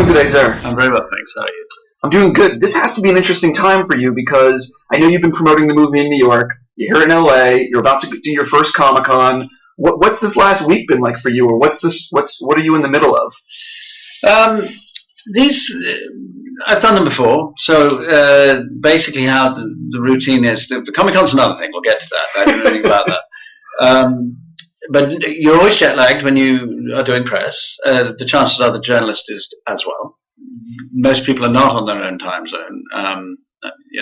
doing today, sir? I'm very well, thanks. How are you? I'm doing good. This has to be an interesting time for you because I know you've been promoting the movie in New York. You're here in LA. You're about to do your first Comic-Con. What's this last week been like for you, or what are you in the middle of? These I've done them before. So basically, how the routine is. The Comic-Con's another thing. We'll get to that. I don't know anything about that. But you're always jet lagged when you are doing press. The chances are the journalist is as well. Most people are not on their own time zone.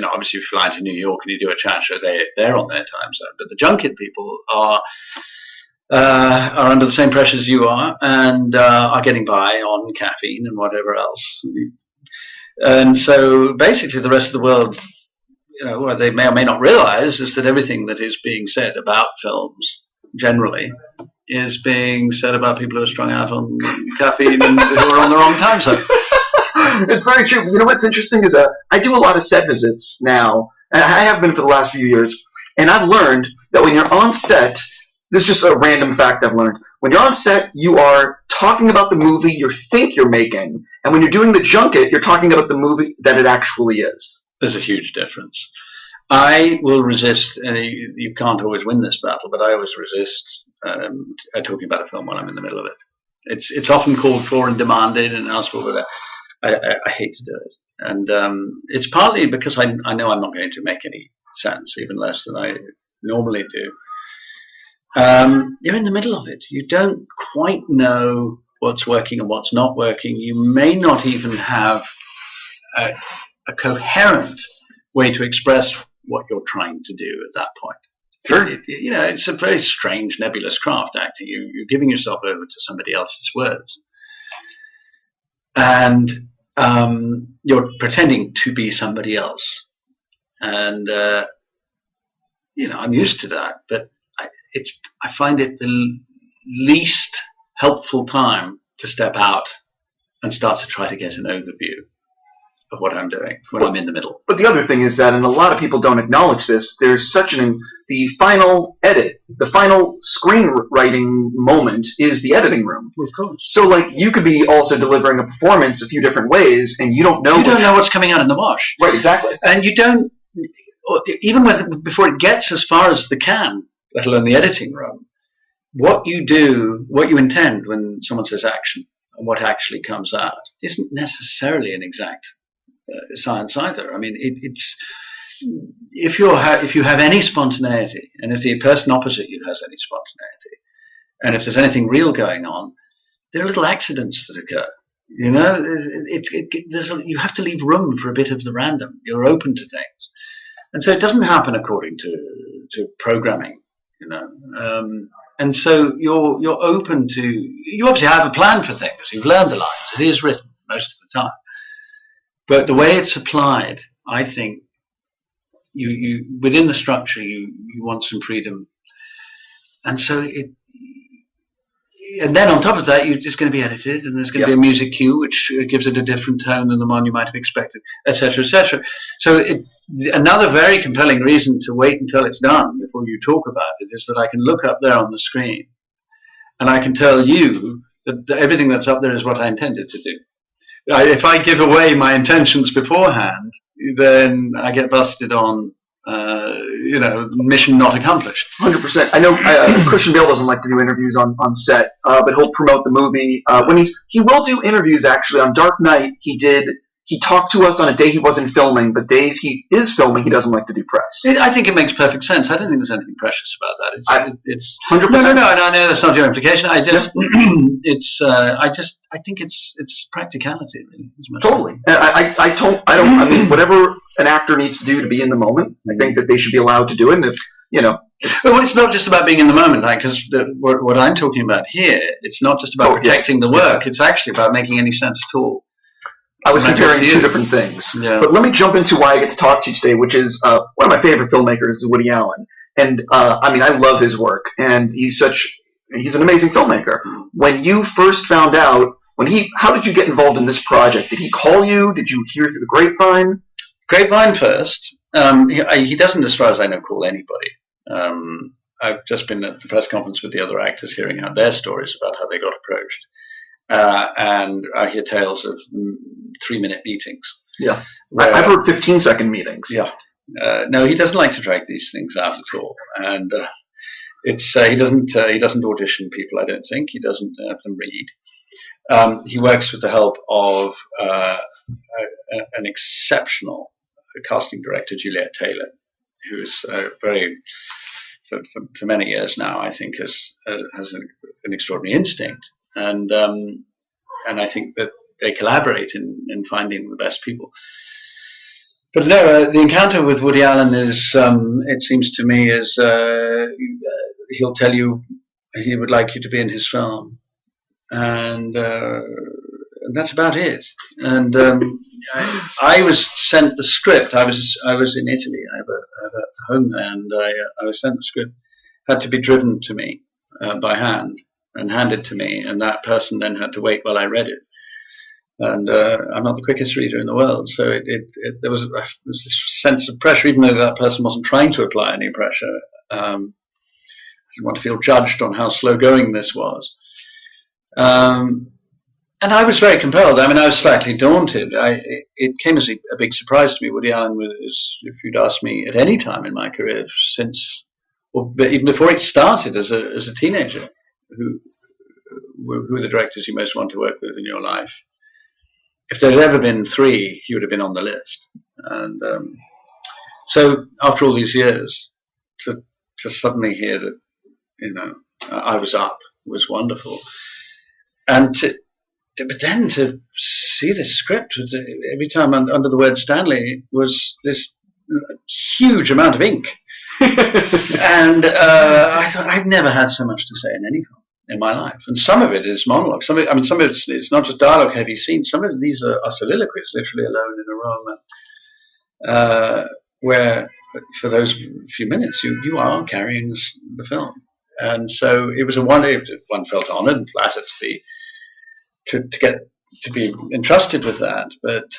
Obviously, if you fly to New York and you do a chat show, they're on their time zone. But the junket people are under the same pressure as you are, and are getting by on caffeine and whatever else. And so, basically, the rest of the world, what they may or may not realize is that everything that is being said about films generally is being said about people who are strung out on caffeine and who are on the wrong time zone. It's very true. You know what's interesting is I do a lot of set visits now, and I have been for the last few years, and I've learned that when you're on set, this is just a random fact I've learned, when you're on set, you are talking about the movie you think you're making, and when you're doing the junket, you're talking about the movie that it actually is. There's a huge difference. I will resist, and you can't always win this battle, but I always resist talking about a film when I'm in the middle of it. It's often called for and demanded and asked for, but I hate to do it. And it's partly because I know I'm not going to make any sense, even less than I normally do. You're in the middle of it. You don't quite know what's working and what's not working. You may not even have a coherent way to express what you're trying to do at that point. Sure. It's a very strange, nebulous craft, acting. You're giving yourself over to somebody else's words. And you're pretending to be somebody else. And, I'm used to that. But I find it the least helpful time to step out and start to try to get an overview of what I'm doing when I'm in the middle. But the other thing is that, and a lot of people don't acknowledge this, there's the final edit, the final screenwriting moment is the editing room. Of course. So, you could be also delivering a performance a few different ways, and you don't know. You don't know what's coming out in the wash. Right, exactly. And you don't, even before it gets as far as the can, let alone the editing room, what you intend when someone says action and what actually comes out isn't necessarily an exact science either. I mean, it's if you have any spontaneity, and if the person opposite you has any spontaneity, and if there's anything real going on, there are little accidents that occur. You have to leave room for a bit of the random. You're open to things, and so it doesn't happen according to programming. And so you're open to. You obviously have a plan for things. You've learned the lines. It is written most of the time. But the way it's applied, I think, you within the structure, you want some freedom, and so and then on top of that, it's going to be edited, and there's going to be a music cue which gives it a different tone than the one you might have expected, etc., etc. So another very compelling reason to wait until it's done before you talk about it is that I can look up there on the screen, and I can tell you that everything that's up there is what I intended to do. If I give away my intentions beforehand, then I get busted on, mission not accomplished. 100%. I know Christian Bale doesn't like to do interviews on set, but he'll promote the movie. He will do interviews, actually. On Dark Knight, he talked to us on a day he wasn't filming, but days he is filming, he doesnthink like to do press. I think it makes perfect sense. I don't think there's anything precious about that. It's 100%. No. I know that's not your implication. I just, I think it's practicality. Really, as much. Totally. I mean, whatever an actor needs to do to be in the moment, I think that they should be allowed to do it. And Well, it's not just about being in the moment, because what I'm talking about here, it's not just about protecting the work. It's actually about making any sense at all. I was comparing two different things. Yeah. But let me jump into why I get to talk to you today, which is one of my favorite filmmakers is Woody Allen. And, I love his work. And he's an amazing filmmaker. When you first found out, how did you get involved in this project? Did he call you? Did you hear through the grapevine? Grapevine first. He doesn't, as far as I know, call anybody. I've just been at the press conference with the other actors hearing out their stories about how they got approached. and I hear tales of 3-minute meetings. Yeah, where, I've heard 15-second meetings. Yeah, no, he doesn't like to drag these things out at all, and he doesn't audition people. I don't think he doesn't have them read. He works with the help of an exceptional casting director, Juliet Taylor, who's very for many years now, I think, has an extraordinary instinct, and I think that they collaborate in finding the best people. But no, the encounter with Woody Allen is, it seems to me, is he'll tell you he would like you to be in his film, and that's about it. And I was sent the script. I was in Italy. I have a home there, and I was sent the script. Had to be driven to me by hand and handed to me, and that person then had to wait while I read it. And I'm not the quickest reader in the world, so there was this sense of pressure, even though that person wasn't trying to apply any pressure. I didn't want to feel judged on how slow going this was. And I was very compelled. I mean, I was slightly daunted. It came as a big surprise to me. Woody Allen was, if you'd asked me at any time in my career since, or even before it started as a teenager, who are the directors you most want to work with in your life? If there had ever been 3, he would have been on the list. And so after all these years, to suddenly hear that, I was up was wonderful. And but then to see the script, every time under the word Stanley was this huge amount of ink. And I thought, I've never had so much to say in any film in my life. And some of it is monologue. Some of it's not just dialogue heavy scenes. Some of these are soliloquies, literally alone in a room, where for those few minutes you are carrying the film. And so it was one felt honoured and flattered to be entrusted with that, but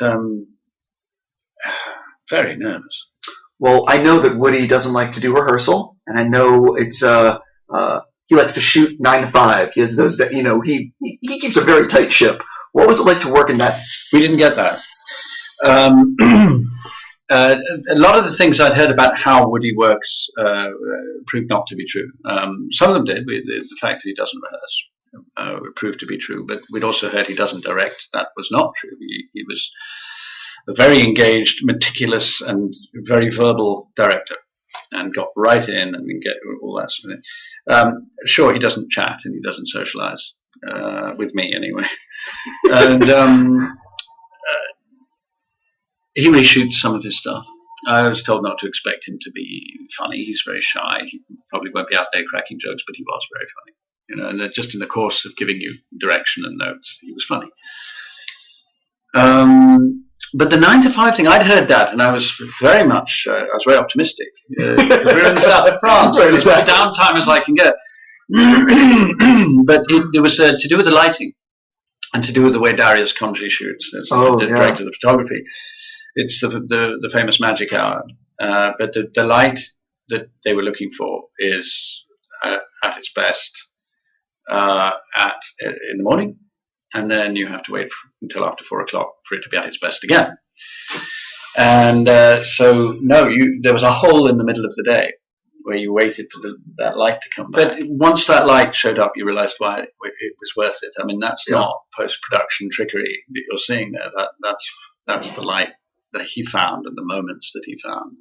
very nervous. Well, I know that Woody doesn't like to do rehearsal, and I know it's he likes to shoot 9 to 5. He has those that he keeps a very tight ship. What was it like to work in that? We didn't get that. A lot of the things I'd heard about how Woody works proved not to be true. Some of them did. The fact that he doesn't rehearse proved to be true, but we'd also heard he doesn't direct. That was not true. He was a very engaged, meticulous, and very verbal director, and got right in and get all that sort of thing. Sure, he doesn't chat and he doesn't socialize with me anyway, and he reshoots some of his stuff. I was told not to expect him to be funny. He's very shy. He probably won't be out there cracking jokes, but he was very funny. And just in the course of giving you direction and notes, he was funny. But the 9 to 5 thing, I'd heard that, and I was very optimistic. Because we were in the south of France, so it was as downtime as I can get. But it was to do with the lighting, and to do with the way Darius Conji shoots, as the director of the photography. It's the famous magic hour. But the light that they were looking for is at its best in the morning, and then you have to wait until after 4 o'clock for it to be at its best again. And so there was a hole in the middle of the day where you waited for that light to come back. But once that light showed up, you realized why it was worth it. I mean, that's not post-production trickery that you're seeing there. That's the light that he found and the moments that he found.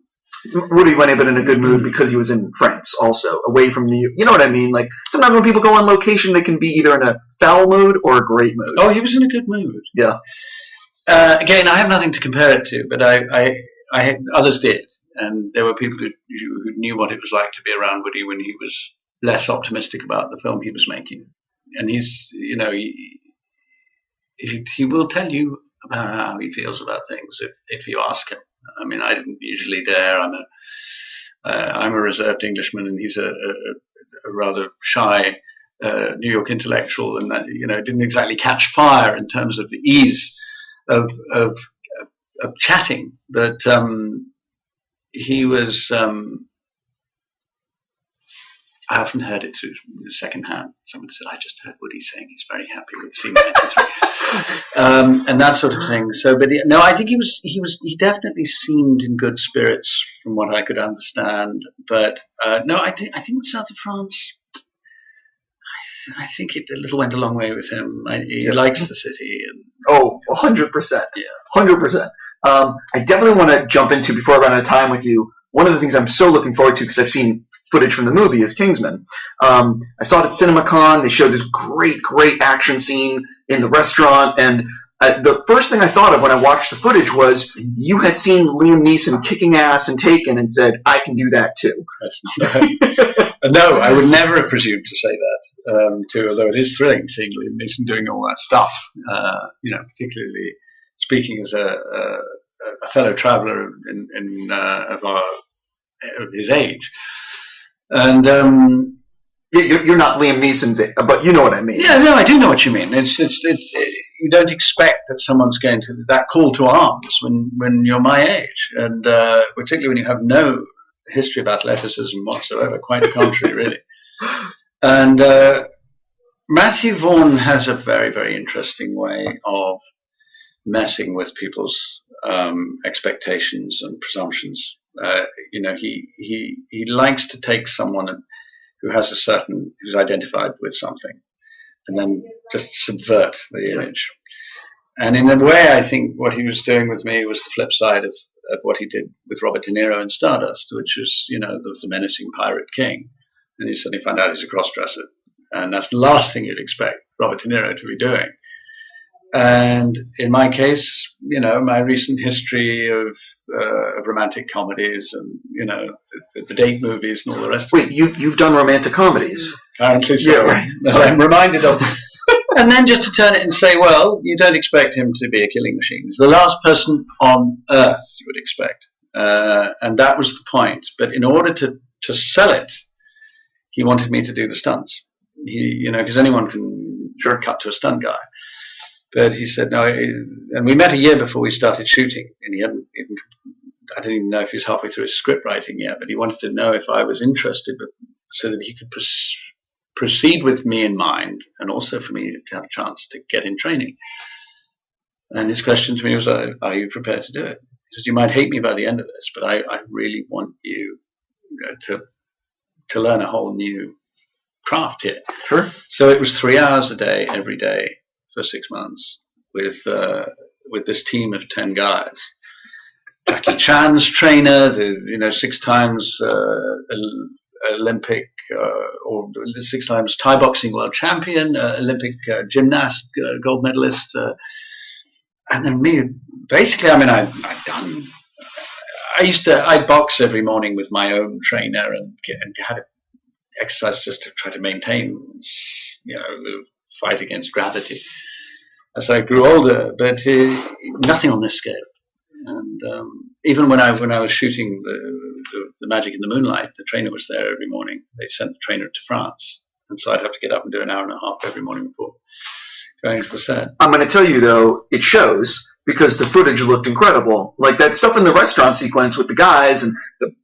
Woody might have been in a good mood because he was in France also, away from New York. You know what I mean? Like, sometimes when people go on location, they can be either in a foul mood or a great mood. Oh, he was in a good mood. Yeah. Again, I have nothing to compare it to, but others did. And there were people who knew what it was like to be around Woody when he was less optimistic about the film he was making. And he will tell you about how he feels about things if you ask him. I mean, I didn't usually dare. I'm a reserved Englishman, and he's a rather shy New York intellectual, and that didn't exactly catch fire in terms of the ease of chatting. But he was. I often heard it through second hand. Someone said, "I just heard Woody saying he's very happy with scene 93," and that sort of thing. So, but no, I think he definitely seemed in good spirits from what I could understand. But no, I think the south of France. I think it a little went a long way with him. He likes the city. And, oh, 100%. Yeah, 100%. I definitely want to jump into, before I run out of time with you, one of the things I'm so looking forward to, because I've seen footage from the movie, is Kingsman. I saw it at CinemaCon. They showed this great action scene in the restaurant, and the first thing I thought of when I watched the footage was you had seen Liam Neeson kicking ass and Taken and said, I can do that too. That's not no, I would never have presumed to say that too, although it is thrilling seeing Liam Neeson doing all that stuff, particularly speaking as a fellow traveller of his age. And you're not Liam Neeson's, but you know what I mean. Yeah, no, I do know what you mean. It's you don't expect that someone's going to that call to arms when you're my age, and particularly when you have no history of athleticism whatsoever. Quite the contrary, really. And Matthew Vaughn has a very, very interesting way of messing with people's expectations and presumptions. He likes to take someone who's identified with something, and then just subvert the image. And in a way, I think what he was doing with me was the flip side of what he did with Robert De Niro in Stardust, which was, the menacing pirate king. And you suddenly find out he's a cross-dresser. And that's the last thing you'd expect Robert De Niro to be doing. And in my case, my recent history of romantic comedies and, the date movies and all the rest of it. Wait, you've done romantic comedies? Apparently so. Yeah, right. I'm reminded of. And then just to turn it and say, well, you don't expect him to be a killing machine. He's the last person on earth you would expect. And that was the point. But in order to sell it, he wanted me to do the stunts. Because anyone can cut to a stunt guy. But he said no, and we met a year before we started shooting, and he hadn't even, I don't even know if he was halfway through his script writing yet, but he wanted to know if I was interested, so that he could proceed with me in mind, and also for me to have a chance to get in training. And his question to me was, are you prepared to do it? He said, you might hate me by the end of this, but I really want you to learn a whole new craft here. Sure. So it was 3 hours a day, every day, for 6 months with this team of 10 guys. Jackie Chan's trainer, 6 times Olympic or 6 times Thai boxing world champion, Olympic gymnast, gold medalist, and then me. Basically, I'd box every morning with my own trainer and had to exercise just to try to maintain, the fight against gravity as I grew older, but nothing on this scale. And even when I was shooting the Magic in the Moonlight, the trainer was there every morning. They sent the trainer to France, and so I'd have to get up and do an hour and a half every morning before going to the set. I'm going to tell you though, it shows, because the footage looked incredible. Like that stuff in the restaurant sequence with the guys and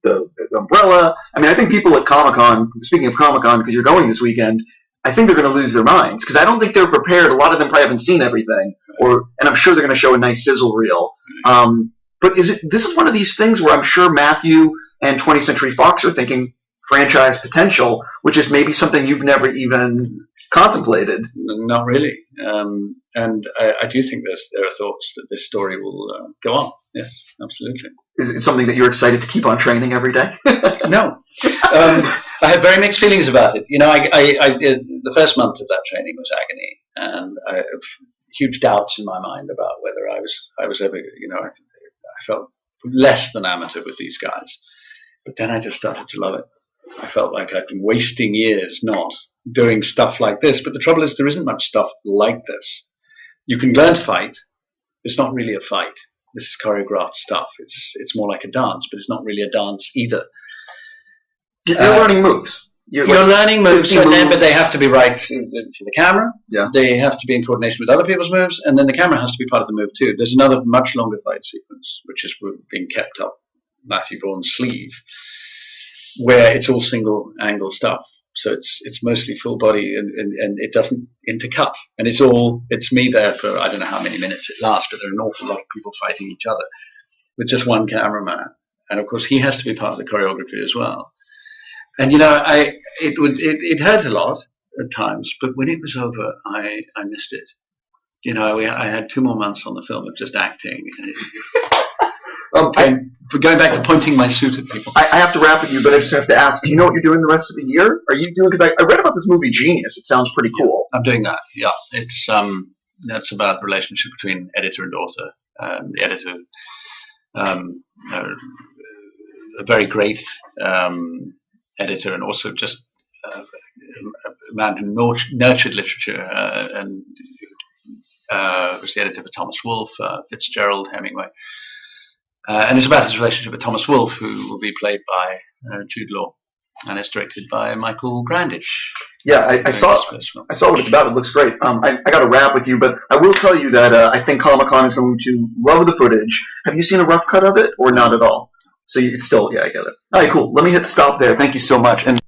the umbrella. I think people at Comic-Con, speaking of Comic-Con, because you're going this weekend, I think they're going to lose their minds, because I don't think they're prepared. A lot of them probably haven't seen everything, and I'm sure they're going to show a nice sizzle reel. But this is one of these things where I'm sure Matthew and 20th Century Fox are thinking franchise potential, which is maybe something you've never even contemplated. Not really. And I do think there are thoughts that this story will go on. Yes, absolutely. Is it something that you're excited to keep on training every day? No. I had very mixed feelings about it. The first month of that training was agony, and I have huge doubts in my mind about whether I was ever, I felt less than amateur with these guys. But then I just started to love it. I felt like I'd been wasting years not doing stuff like this. But the trouble is, there isn't much stuff like this. You can learn to fight. It's not really a fight. This is choreographed stuff. It's more like a dance, but it's not really a dance either. You're learning moves. You're learning moves, but they have to be right for the camera. Yeah. They have to be in coordination with other people's moves, and then the camera has to be part of the move too. There's another much longer fight sequence, which is being kept up Matthew Vaughn's sleeve, where it's all single angle stuff. So it's mostly full body, and it doesn't intercut. And it's me there for I don't know how many minutes it lasts, but there are an awful lot of people fighting each other with just one cameraman. And of course, he has to be part of the choreography as well. And it hurt a lot at times, but when it was over, I missed it. I had 2 more months on the film of just acting. Going back to pointing my suit at people. I have to wrap with you, but I just have to ask, do you know what you're doing the rest of the year? Are you doing, because I read about this movie Genius. It sounds pretty cool. I'm doing that, yeah. It's that's about the relationship between editor and author. The editor, a very great editor, and also just a man who nurtured literature and was the editor for Thomas Wolfe, Fitzgerald, Hemingway. And it's about his relationship with Thomas Wolfe, who will be played by Jude Law, and it's directed by Michael Grandish. Yeah, I saw what it's about. It looks great. I got to wrap with you, but I will tell you that I think Colin is going to love the footage. Have you seen a rough cut of it, or not at all? So it's still, yeah, I get it. All right, cool. Let me hit stop there. Thank you so much. And